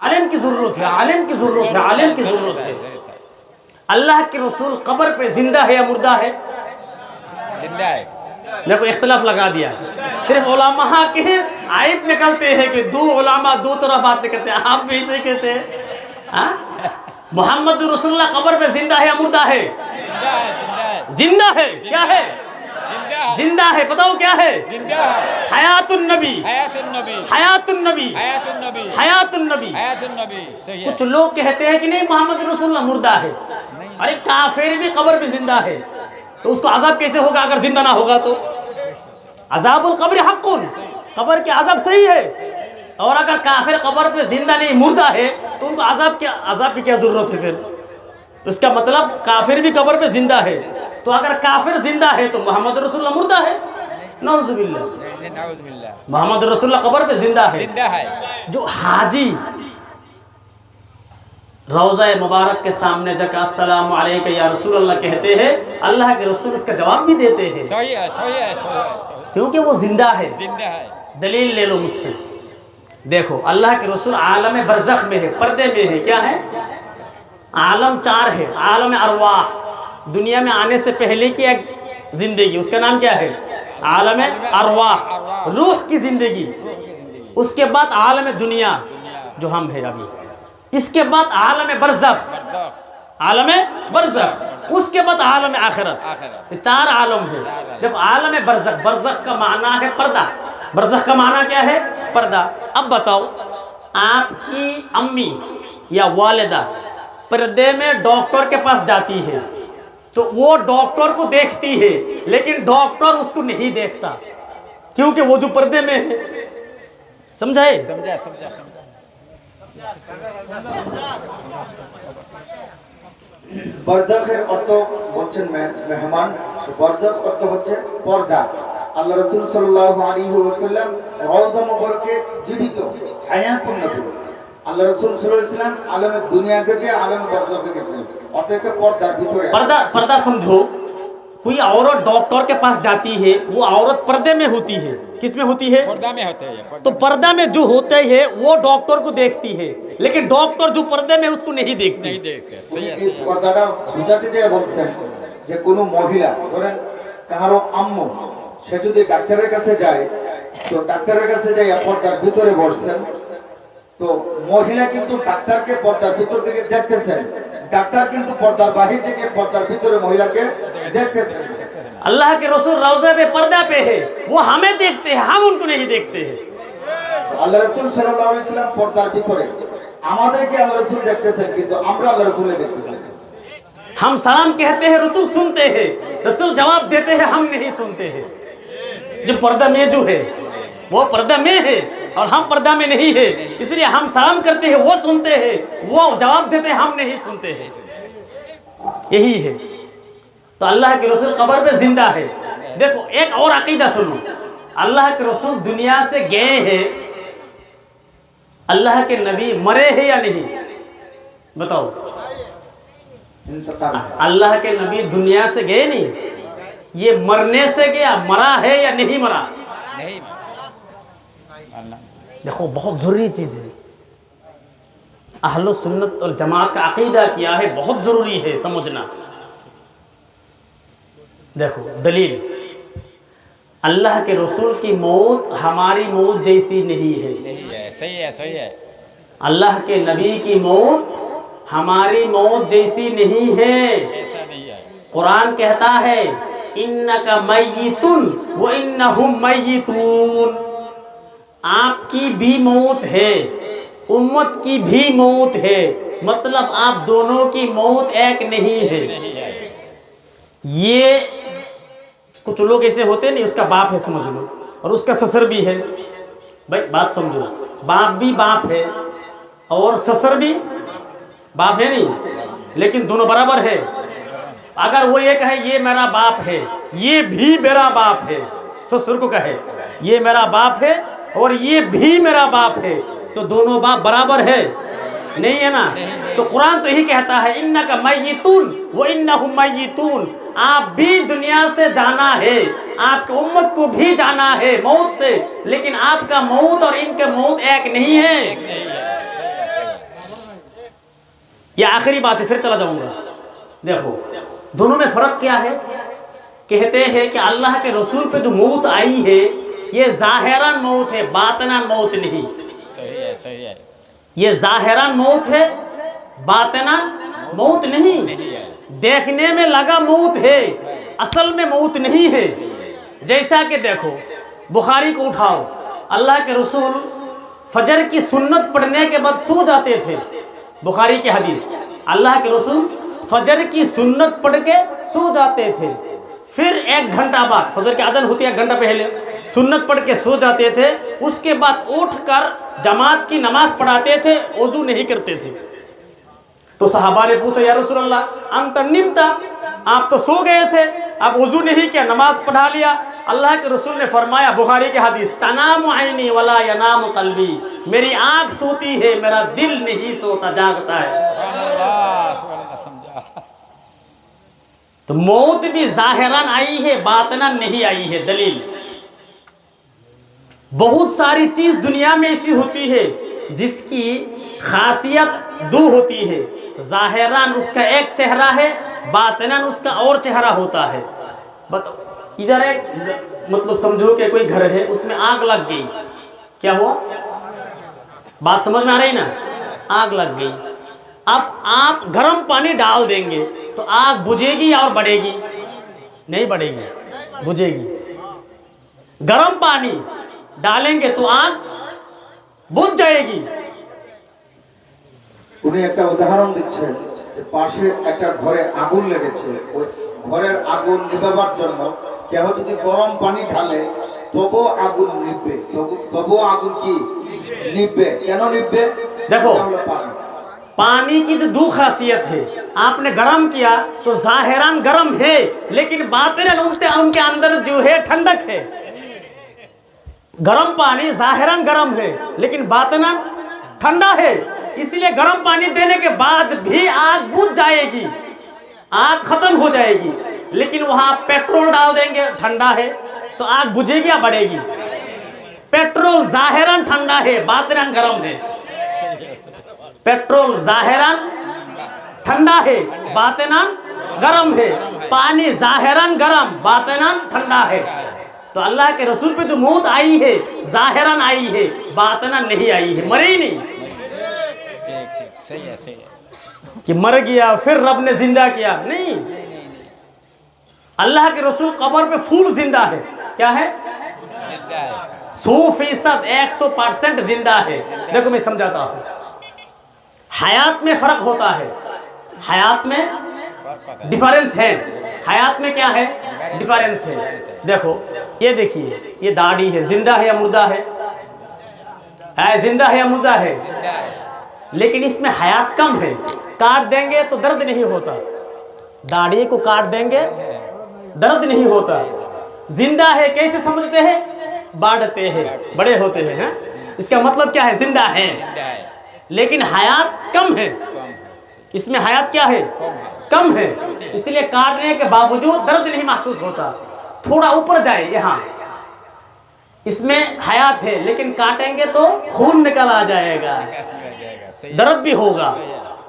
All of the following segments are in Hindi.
आलिम की जरूरत है, आलिम की जरूरत है, आलिम की जरूरत है। अल्लाह के रसूल कब्र पे जिंदा है या मुर्दा है? जिंदा है। देखो इख्तलाफ लगा दिया। सिर्फ उलमा के आयत निकलते हैं कि दो उलमा दो तरह बातें करते हैं, आप भी ऐसे कहते हैं। मोहम्मद रसूलुल्लाह कब्र पे जिंदा है या मुर्दा है? जिंदा है, जिंदा है, जिंदा है। क्या है? जिंदा है, जिंदा है। बताओ क्या है? जिंदा है। हयातुन नबी, हयातुन नबी, हयातुन नबी, हयातुन नबी, हयातुन नबी। हयातुन नबी। सही है। कुछ लोग कहते हैं कि नहीं मोहम्मद रसूलुल्लाह मुर्दा है। अरे काफिर भी कब्र पे जिंदा है, तो उसको अजाब कैसे होगा अगर जिंदा ना होगा तो? अजाबुल कब्र हक़्क़ुन, कब्र के अजाब सही है। और अगर काफिर कब्र पे जिंदा नहीं मुर्दा है तो उनको अजाब की क्या जरूरत है फिर? तो इसका मतलब काफिर भी कब्र पे जिंदा है। तो अगर काफिर जिंदा है तो मोहम्मद रसूलुल्लाह मुर्दा है? नऊजुबिल्लाह। नाउजुबिल्लाह। मोहम्मद रसूलुल्लाह कब्र पे जिंदा है। जिंदा है। जो हाजी रोज़ा मुबारक के सामने जाकर अस्सलामु अलैका या रसूलल्लाह कहते हैं, अल्लाह के रसूल इसका जवाब भी देते हैं। सही है, सही है, सही है। क्योंकि वो जिंदा है। जिंदा है। दलील ले लो मुझसे। देखो अल्लाह के रसूल आलम बरज़ख में है, पर्दे में है। क्या है? आलम चार है। आलम अरवाह, दुनिया में आने से पहले की एक जिंदगी, उसका नाम क्या है? आलम अरवाह, रूह की जिंदगी। उसके बाद आलम दुनिया जो हम है अभी, इसके बाद आलम बरज़ख, आलम बरज़ख, उसके बाद आलम आखिरत। चार आलम है। जब आलम बरज़ख, बरज़ख का माना है पर्दा, बरज़ख का माना क्या है? पर्दा। अब बताओ, आपकी अम्मी या वालिदा पर्दे में डॉक्टर के पास जाती है तो वो डॉक्टर को देखती है, लेकिन डॉक्टर उसको नहीं देखता, क्योंकि वो जो पर्दे में है। समझाए? समझा, समझा, समझा। বরজাখের অর্থ বলছেন মেহমান। বরজাখ অর্থ হচ্ছে পর্দা। আল্লাহ রাসূল সাল্লাল্লাহু আলাইহি ওয়াসাল্লাম রওজা মুবারকে জীবিত হায়াতুন নবী। আল্লাহ রাসূল সাল্লাল্লাহু আলাইহি ওয়াসাল্লাম আলমে দুনিয়া থেকে আলমে বরজাখে গেছেন, অর্থাৎ পর্দার ভিতরে। पर्दा समझो, कोई औरत डॉक्टर के पास जाती है, वो औरत पर्दे में होती है। किस में होती है? पर्दा में होते हैं। तो पर्दा में जो होते हैं वो डॉक्टर को देखती है, लेकिन डॉक्टर जो पर्दे में उसको नहीं देखती। नहीं देखते। सही है, এই পর্দাটা বুঝাতে দিয়ে বলছেন যে কোনো মহিলা, ধরেন কারো আম্মু, সে যদি ডাক্তারের কাছে যায়, তো ডাক্তারের কাছে যাই পর্দার ভিতরে বসছেন, তো মহিলা কিন্তু ডাক্তারকে পর্দার ভিতর থেকে দেখতেছেন, ডাক্তার কিন্তু পর্দার বাহির থেকে পর্দার ভিতরে মহিলাকে দেখতেছেন। अल्लाह के रसूल रोज़े पे पर्दा पे है, वो हमें देखते हैं, हम उनको नहीं देखते हैं। আল্লাহ রাসূল সাল্লাল্লাহু আলাইহি ওয়াসাল্লাম পর্দার ভিতরে, আমাদেরকে আল্লাহ রাসূল দেখতেছেন, কিন্তু আমরা আল্লাহ রাসূলকে দেখতেছি। हम सलाम कहते हैं, रसूल सुनते हैं, रसूल जवाब देते हैं, हम नहीं सुनते हैं। जो पर्दा में जो है वो पर्दा में है और हम पर्दा में नहीं है, इसलिए हम सलाम करते हैं, वो सुनते हैं, वो जवाब देते हैं, हम नहीं सुनते हैं। यही है। तो अल्लाह के रसूल कब्र पे जिंदा है। देखो एक और अकीदा सुनो, अल्लाह के रसूल दुनिया से गए हैं, अल्लाह के नबी मरे हैं या नहीं? बताओ। अल्लाह के नबी दुनिया से गए नहीं, ये मरने से गया, मरा है या नहीं मरा? नहीं। अल्लाह। देखो बहुत ज़रूरी चीज़ है, अहले सुन्नत और जमात का अकीदा क्या है, बहुत ज़रूरी है समझना। देखो दलील, अल्लाह के रसूल की मौत हमारी मौत जैसी नहीं है। नहीं है। सही है, सही है। अल्लाह के नबी की मौत हमारी मौत जैसी नहीं है। ऐसा नहीं है। कुरान कहता है इन्नका मय्यितुन व इन्नहुम मय्यितून, आपकी भी मौत है, उम्मत की भी मौत है, मतलब आप दोनों की मौत एक नहीं है। नहीं है। ये कुछ लोग ऐसे होते नहीं, उसका बाप है समझ लो और उसका ससुर भी है। भाई बात समझो, बाप भी बाप है और ससुर भी बाप है नहीं, लेकिन दोनों बराबर है। अगर वो ये कहे ये मेरा बाप है, ये भी मेरा बाप है, ससुर को कहे ये मेरा बाप है और ये भी मेरा बाप है, तो दोनों बाप बराबर है? नहीं है ना। तो कुरान तो यही कहता है इन्नका मय्यितून व इन्नहुम मय्यितून, आप भी दुनिया से जाना है, आपकी उम्मत को भी जाना है मौत से, लेकिन आपका मौत और इनके मौत एक नहीं है। ये आखिरी बात है, फिर चला जाऊंगा। देखो दोनों में फर्क क्या है। कहते हैं कि अल्लाह के रसूल पे जो मौत आई है ये ज़ाहिरन मौत है, बातिनन मौत नहीं। सही है, सही है। ये ज़ाहिरन मौत है, बातिनन मौत नहीं। देखने में लगा मौत है, असल में मौत नहीं है। जैसा कि देखो बुखारी को उठाओ, अल्लाह के रसूल फजर की सुन्नत पढ़ने के बाद सो जाते थे। बुखारी की हदीस, अल्लाह के रसूल फजर की सुन्नत पढ़ के सो जाते थे, फिर 1 घंटा बाद, फजर की अज़ान होती है 1 घंटा पहले, सुन्नत पढ़ के सो जाते थे। उसके बाद उठकर जमात की नमाज पढ़ाते थे, वजू नहीं करते थे। तो सहाबा ने पूछा, या रसूल अल्लाह अंत निमता, आप तो सो गए थे, आप वजू नहीं किया, नमाज पढ़ा लिया। अल्लाह के रसूल ने फरमाया, बुखारी की हदीस, तनाम आईनी वला यनाम कल्बी, मेरी आँख सोती है, मेरा दिल नहीं सोता, जागता है। तो मौत भी ज़ाहिरन आई है, बातिनन नहीं आई है। दलील, बहुत सारी चीज दुनिया में ऐसी होती है जिसकी खासियत दो होती है। ज़ाहिरन उसका एक चेहरा है, बातिनन उसका और चेहरा होता है। बताओ, इधर एक मतलब समझो कि कोई घर है, उसमें आग लग गई, क्या हुआ? बात समझ में आ रही ना? आग लग गई। अब आप गर्म पानी डाल देंगे तो आग बुझेगी और बढ़ेगी? नहीं बढ़ेगी, बुझेगी। गर्म पानी डालेंगे तो आग बुझ जाएगी। উনি একটা উদাহরণ দিচ্ছেন যে পাশে একটা ঘরে আগুন লেগেছে, ওই ঘরের আগুন নিভাবার জন্য কেউ যদি গরম পানি ঢালে তবুও আগুন নিভবে, তবুও আগুন কি নিভবে? কেন নিভবে? देखो এটা হলো পানি। पानी की तो दो खासियत है। आपने गर्म किया तो ज़ाहिरन गर्म है, लेकिन बातिनन उनके अंदर जो है ठंडक है। गर्म पानी ज़ाहिरन गर्म है, लेकिन बातिनन ठंडा है। इसलिए गर्म पानी देने के बाद भी आग बुझ जाएगी, आग खत्म हो जाएगी। लेकिन वहां पेट्रोल डाल देंगे, ठंडा है, तो आग बुझेगी या बढ़ेगी? पेट्रोल ज़ाहिरन ठंडा है, बातिनन गर्म है। पेट्रोल ज़ाहिरन ठंडा है, बातिनन गर्म है। पानी ज़ाहिरन गर्म, बातिनन ठंडा है। तो अल्लाह के रसूल पे जो मौत आई है ज़ाहिरन आई है, बातिनन नहीं आई है, मरे ही नहीं। सही है, सही है। कि मर गया फिर रब ने जिंदा किया, नहीं। अल्लाह के रसूल कब्र पे फूल जिंदा है। क्या है? 100%, 100% जिंदा है। देखो मैं समझाता हूँ, हयात में फर्क होता है, हयात में डिफरेंस है। हयात में क्या है? डिफरेंस है। देखो ये देखिए, ये दाढ़ी है, जिंदा है या मुर्दा है? जिंदा है या मुर्दा है? लेकिन इसमें हयात कम है। काट देंगे तो दर्द नहीं होता, दाढ़ी को काट देंगे दर्द नहीं होता। जिंदा है कैसे समझते हैं? बढ़ते हैं, बड़े होते हैं, इसका मतलब क्या है? जिंदा है। लेकिन हयात कम है, इसमें हयात क्या है? कम है। इसलिए काटने के बावजूद दर्द नहीं महसूस होता। थोड़ा ऊपर जाए, यहाँ इसमें हयात है, लेकिन काटेंगे तो खून निकल आ जाएगा, दर्द भी होगा।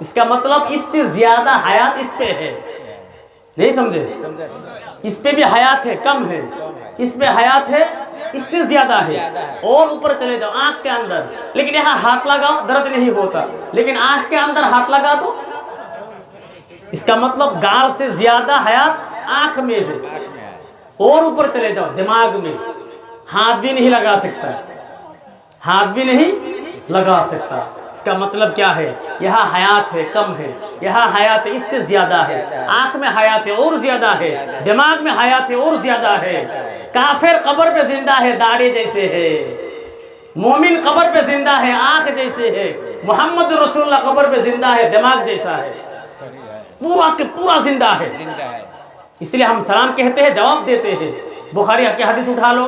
इसका मतलब इससे ज्यादा हयात इस पे है। नहीं समझे? इस पे भी हयात है, कम है। इस पे हयात है, इससे ज्यादा है। और ऊपर चले जाओ आंख के अंदर, लेकिन यहाँ हाथ लगाओ दर्द नहीं होता, लेकिन आंख के अंदर हाथ लगा दो, इसका मतलब गाल से ज्यादा हयात आंख में है। और ऊपर चले जाओ दिमाग में, हाथ भी नहीं लगा सकता, हाथ भी नहीं लगा सकता। इसका मतलब क्या है? यहाँ हयात है, कम है। यहाँ हयात है, इससे ज्यादा है। आंख में हयात है और ज्यादा है, दिमाग में हयात है और ज्यादा है। काफिर कब्र पे जिंदा है, दाढ़ी जैसे है। मोमिन कब्र पे जिंदा है, आंख जैसे है। मोहम्मद रसूलुल्लाह कब्र पे जिंदा है, दिमाग जैसा है, पूरा के पूरा जिंदा है। इसलिए हम सलाम कहते हैं, जवाब देते हैं। बुखारी की हदीस उठा लो,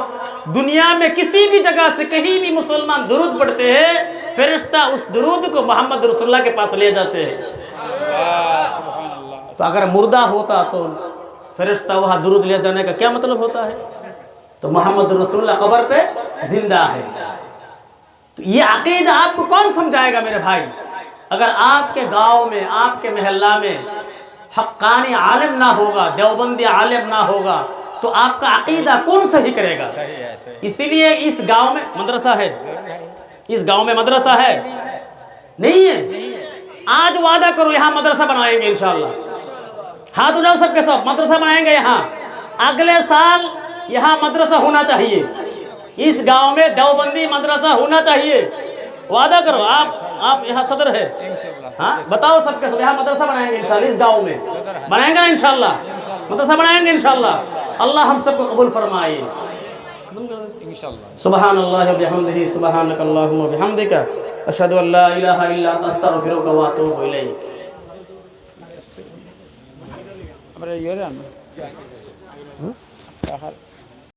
दुनिया में किसी भी जगह से कहीं भी मुसलमान दुरूद पढ़ते हैं, फरिश्ता उस दुरूद को मोहम्मद रसूलुल्लाह के पास ले जाते हैं। तो अगर मुर्दा होता तो फरिश्ता वहाँ दुरूद ले जाने का क्या मतलब होता है? तो मोहम्मद रसूलुल्लाह कब्र पे जिंदा है। तो ये अकीदा आपको कौन समझाएगा मेरे भाई? अगर आपके गांव में, आपके मोहल्ला में हक्कानी आलिम ना होगा, देवबंदी आलिम ना होगा, तो आपका अकीदा कौन सही करेगा? सही है, सही इसीलिए इस गांव में मदरसा है, जरूर है। इस गांव में मदरसा है नहीं है? आज वादा करो यहाँ मदरसा बनाएंगे इंशाल्लाह। हाथ उठाओ सबके सब, मदरसा बनाएंगे यहाँ। अगले साल यहाँ मदरसा होना चाहिए, इस गांव में देवबंदी मदरसा होना चाहिए। वादा करो, आप यहाँ सदर है, इंशाल्लाह। हाँ बताओ सबके सब, यहाँ मदरसा बनाएंगे इंशाल्लाह। इस गांव में बनाएंगे ना इंशाल्लाह, मदरसा बनाएंगे इंशाल्लाह। अल्लाह हम सबको कबूल फरमाए। इंशाल्लाह। सुबहान अल्लाह व बिहम्दिही, सुबहानक अल्लाहुम्मा व बिहम्दिका, अशहदु अल्ला इलाहा इल्ला अंता, अस्तगफिरुका व अतूबु इलैक। Hombre, lloran.